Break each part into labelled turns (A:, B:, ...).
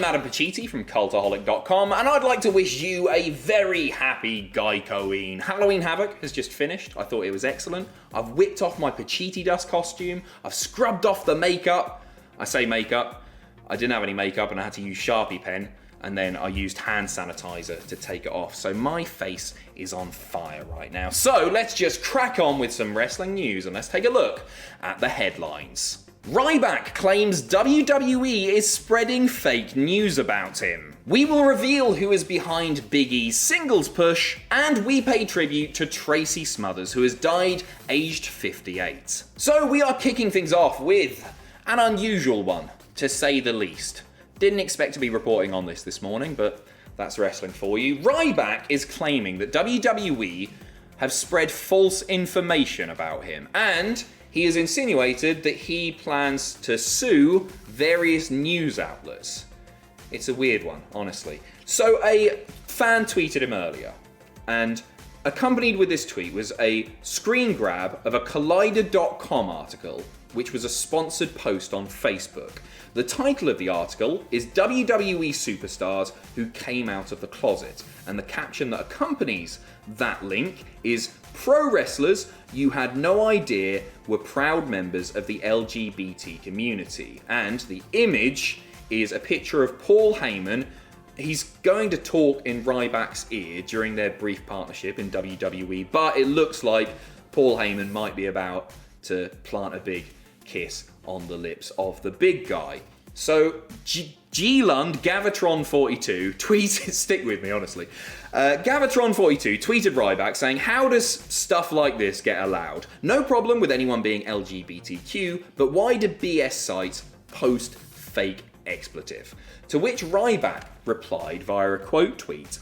A: I'm Adam Pacitti from Cultaholic.com, and I'd like to wish you a very happy Geico-ween. Halloween Havoc has just finished. I thought it was excellent. I've whipped off my Pacitti Dust costume. I've scrubbed off the makeup. I say makeup. I didn't have any makeup and I had to use Sharpie pen, and then I used hand sanitizer to take it off. So my face is on fire right now. So let's just crack on with some wrestling news and let's take a look at the headlines. Ryback claims WWE is spreading fake news about him. We will reveal who is behind Big E's singles push, and we pay tribute to Tracy Smothers, who has died aged 58. So we are kicking things off with an unusual one, to say the least. Didn't expect to be reporting on this morning, but that's wrestling for you. Ryback is claiming that WWE have spread false information about him, and he has insinuated that he plans to sue various news outlets. It's a weird one, honestly. So a fan tweeted him earlier, and accompanied with this tweet was a screen grab of a Collider.com article, which was a sponsored post on Facebook. The title of the article is WWE Superstars Who Came Out of the Closet, and the caption that accompanies that link is "Pro wrestlers you had no idea were proud members of the LGBT community." And the image is a picture of Paul Heyman. He's going to talk in Ryback's ear during their brief partnership in WWE, but it looks like Paul Heyman might be about to plant a big kiss on the lips of the big guy. So G-Lund Gavatron42 tweeted, stick with me honestly, Gavatron42 tweeted Ryback saying, "How does stuff like this get allowed? No problem with anyone being LGBTQ, but why do BS sites post fake expletive?" To which Ryback replied via a quote tweet,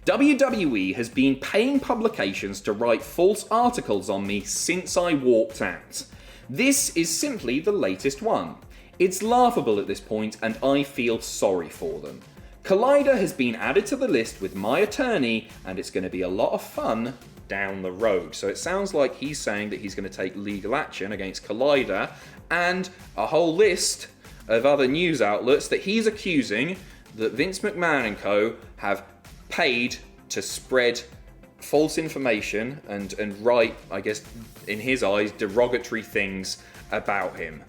A: "WWE has been paying publications to write false articles on me since I walked out. This is simply the latest one. It's laughable at this point and I feel sorry for them. Collider has been added to the list with my attorney and it's going to be a lot of fun down the road." So it sounds like he's saying that he's going to take legal action against Collider and a whole list of other news outlets that he's accusing that Vince McMahon and co have paid to spread false information and write, I guess, in his eyes, derogatory things about him.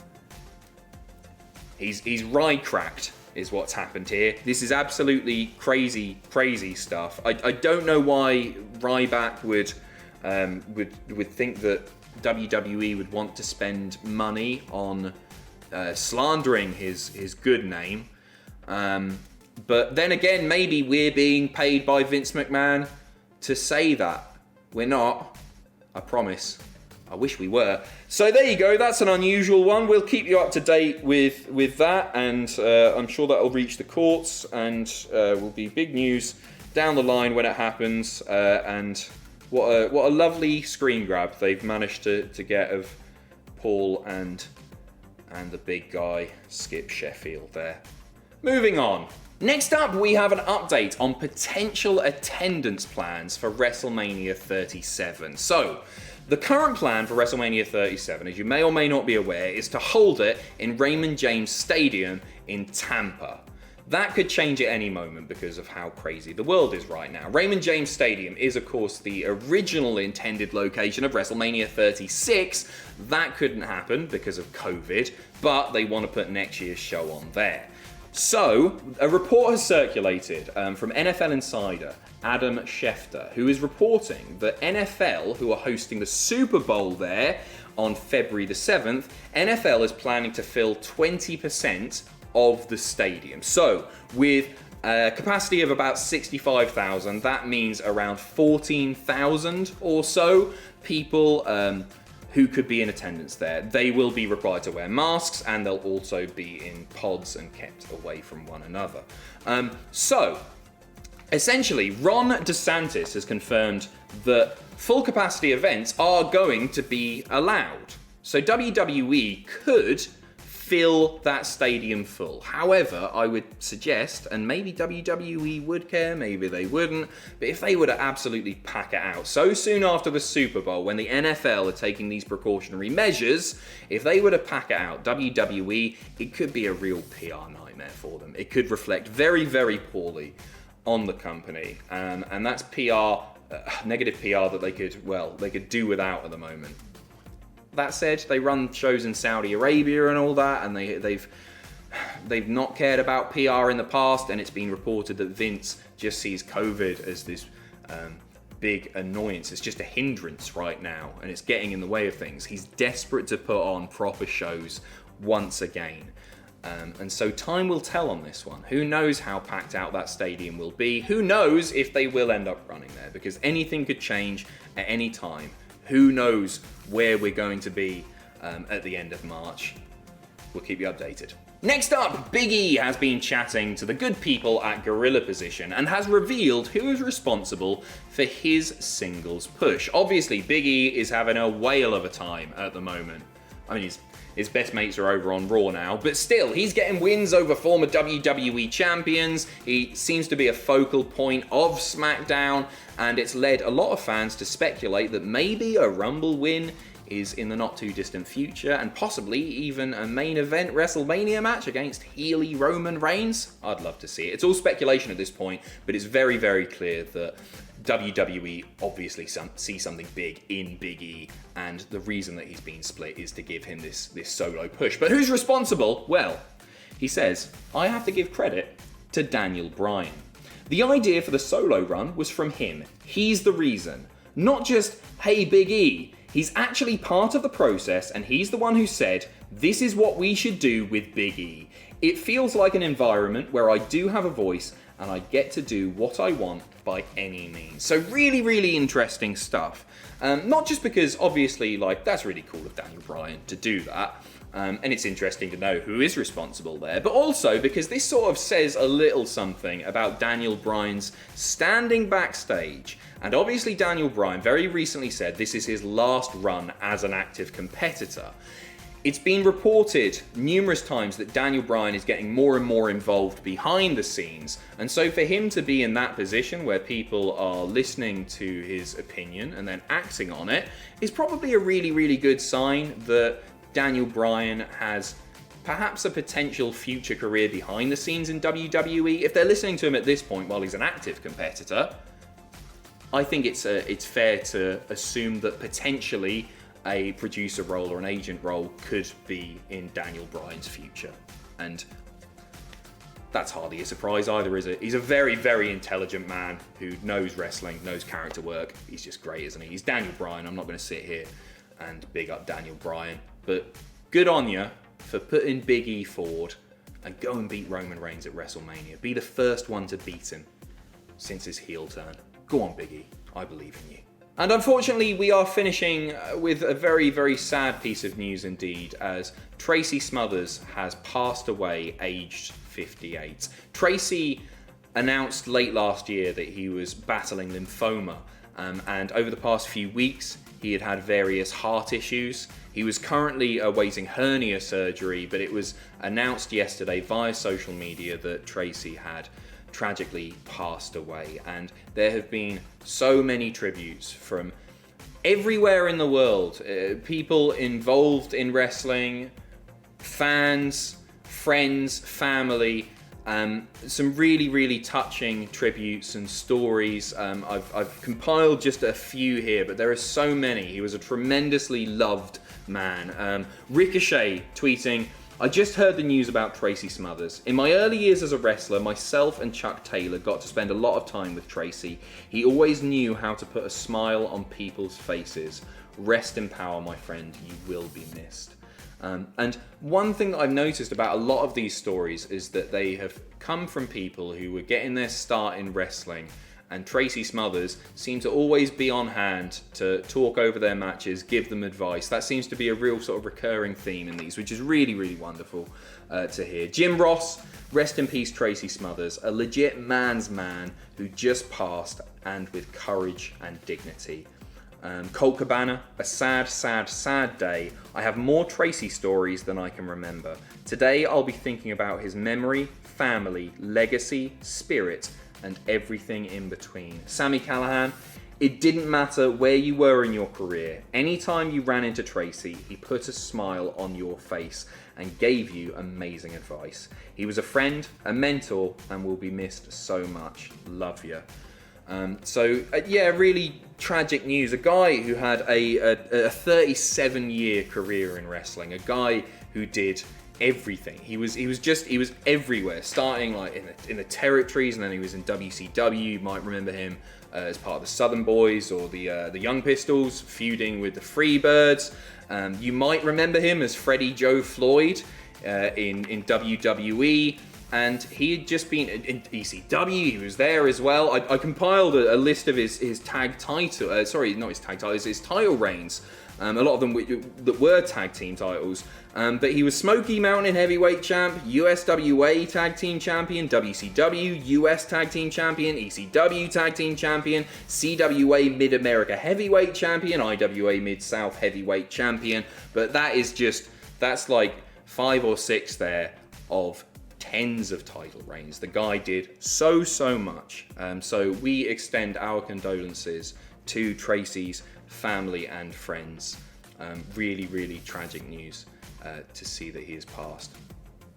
A: He's ride-cracked, is what's happened here. This is absolutely crazy stuff. I don't know why Ryback would think that WWE would want to spend money on slandering his good name. But then again, maybe we're being paid by Vince McMahon to say that. We're not, I promise. I wish we were. So there you go, that's an unusual one. We'll keep you up to date with that, and I'm sure that'll reach the courts and will be big news down the line when it happens. And what a lovely screen grab they've managed to get of Paul and the big guy, Skip Sheffield there. Moving on. Next up, we have an update on potential attendance plans for WrestleMania 37. So, the current plan for WrestleMania 37, as you may or may not be aware, is to hold it in Raymond James Stadium in Tampa. That could change at any moment because of how crazy the world is right now. Raymond James Stadium is, of course, the original intended location of WrestleMania 36. That couldn't happen because of COVID, but they want to put next year's show on there. So, a report has circulated from NFL insider Adam Schefter, who is reporting that NFL, who are hosting the Super Bowl there on February the 7th, NFL is planning to fill 20% of the stadium. So, with a capacity of about 65,000, that means around 14,000 or so people who could be in attendance there. They will be required to wear masks, and they'll also be in pods and kept away from one another. So, essentially, Ron DeSantis has confirmed that full capacity events are going to be allowed. So WWE could fill that stadium full. However, I would suggest, and maybe WWE would care, maybe they wouldn't, but if they were to absolutely pack it out so soon after the Super Bowl, when the NFL are taking these precautionary measures, if they were to pack it out, WWE, it could be a real PR nightmare for them. It could reflect very, very poorly on the company, and that's PR, negative PR that they could do without at the moment. That said, they run shows in Saudi Arabia and all that, and they've not cared about PR in the past, and it's been reported that Vince just sees COVID as this big annoyance. It's just a hindrance right now, and it's getting in the way of things. He's desperate to put on proper shows once again. And so time will tell on this one. Who knows how packed out that stadium will be? Who knows if they will end up running there? Because anything could change at any time. Who knows where we're going to be at the end of March? We'll keep you updated. Next up, Big E has been chatting to the good people at Gorilla Position and has revealed who is responsible for his singles push. Obviously, Big E is having a whale of a time at the moment. I mean, his best mates are over on Raw now, but still, he's getting wins over former WWE champions. He seems to be a focal point of SmackDown, and it's led a lot of fans to speculate that maybe a Rumble win is in the not too distant future, and possibly even a main event WrestleMania match against Healy Roman Reigns. I'd love to see it. It's all speculation at this point, but it's very, very clear that WWE obviously see something big in Big E, and the reason that he's been split is to give him this solo push. But who's responsible? Well, he says, I have to give credit to Daniel Bryan. The idea for the solo run was from him. He's the reason. Not just, hey Big E. He's actually part of the process, and he's the one who said, this is what we should do with Big E. It feels like an environment where I do have a voice, and I get to do what I want by any means. So really, really interesting stuff. Not just because, obviously, that's really cool of Daniel Bryan to do that, and it's interesting to know who is responsible there, but also because this sort of says a little something about Daniel Bryan's standing backstage. And obviously Daniel Bryan very recently said this is his last run as an active competitor. It's been reported numerous times that Daniel Bryan is getting more and more involved behind the scenes, and so for him to be in that position where people are listening to his opinion and then acting on it is probably a really, really good sign that Daniel Bryan has perhaps a potential future career behind the scenes in WWE. If they're listening to him at this point while he's an active competitor, I think it's fair to assume that potentially a producer role or an agent role could be in Daniel Bryan's future. And that's hardly a surprise either, is it? He's a very, very intelligent man who knows wrestling, knows character work. He's just great, isn't he? He's Daniel Bryan. I'm not going to sit here and big up Daniel Bryan. But good on you for putting Big E forward and go and beat Roman Reigns at WrestleMania. Be the first one to beat him since his heel turn. Go on, Big E. I believe in you. And unfortunately, we are finishing with a very, very sad piece of news indeed, as Tracy Smothers has passed away aged 58. Tracy announced late last year that he was battling lymphoma, and over the past few weeks, he had had various heart issues. He was currently awaiting hernia surgery, but it was announced yesterday via social media that Tracy had tragically passed away, and there have been so many tributes from everywhere in the world, people involved in wrestling, fans, friends, family, some really, really touching tributes and stories. I've compiled just a few here, but there are so many. He was a tremendously loved man. Ricochet tweeting, I just heard the news about Tracy Smothers. In my early years as a wrestler, myself and Chuck Taylor got to spend a lot of time with Tracy. He always knew how to put a smile on people's faces. Rest in power, my friend. You will be missed. And one thing that I've noticed about a lot of these stories is that they have come from people who were getting their start in wrestling, and Tracy Smothers seemed to always be on hand to talk over their matches, give them advice. That seems to be a real sort of recurring theme in these, which is really, really wonderful to hear. Jim Ross, rest in peace Tracy Smothers, a legit man's man who just passed, and with courage and dignity. Colt Cabana, a sad, sad, sad day. I have more Tracy stories than I can remember. Today I'll be thinking about his memory, family, legacy, spirit, and everything in between. Sami Callihan, it didn't matter where you were in your career. Anytime you ran into Tracy, he put a smile on your face and gave you amazing advice. He was a friend, a mentor, and will be missed so much. Love ya. Yeah, really tragic news. A guy who had a 37-year career in wrestling. A guy who did everything. He was everywhere. Starting like in the territories, and then he was in WCW. You might remember him as part of the Southern Boys or the Young Pistols, feuding with the Freebirds. You might remember him as Freddie Joe Floyd in WWE. And he had just been in ECW, he was there as well. I compiled a list of his tag title, sorry, not his tag titles, his title reigns. A lot of them that were tag team titles. But he was Smoky Mountain Heavyweight Champ, USWA Tag Team Champion, WCW US Tag Team Champion, ECW Tag Team Champion, CWA Mid-America Heavyweight Champion, IWA Mid-South Heavyweight Champion. But that's like 5 or 6 there of tens of title reigns. The guy did so much. So we extend our condolences to Tracy's family and friends. Really tragic news to see that he has passed.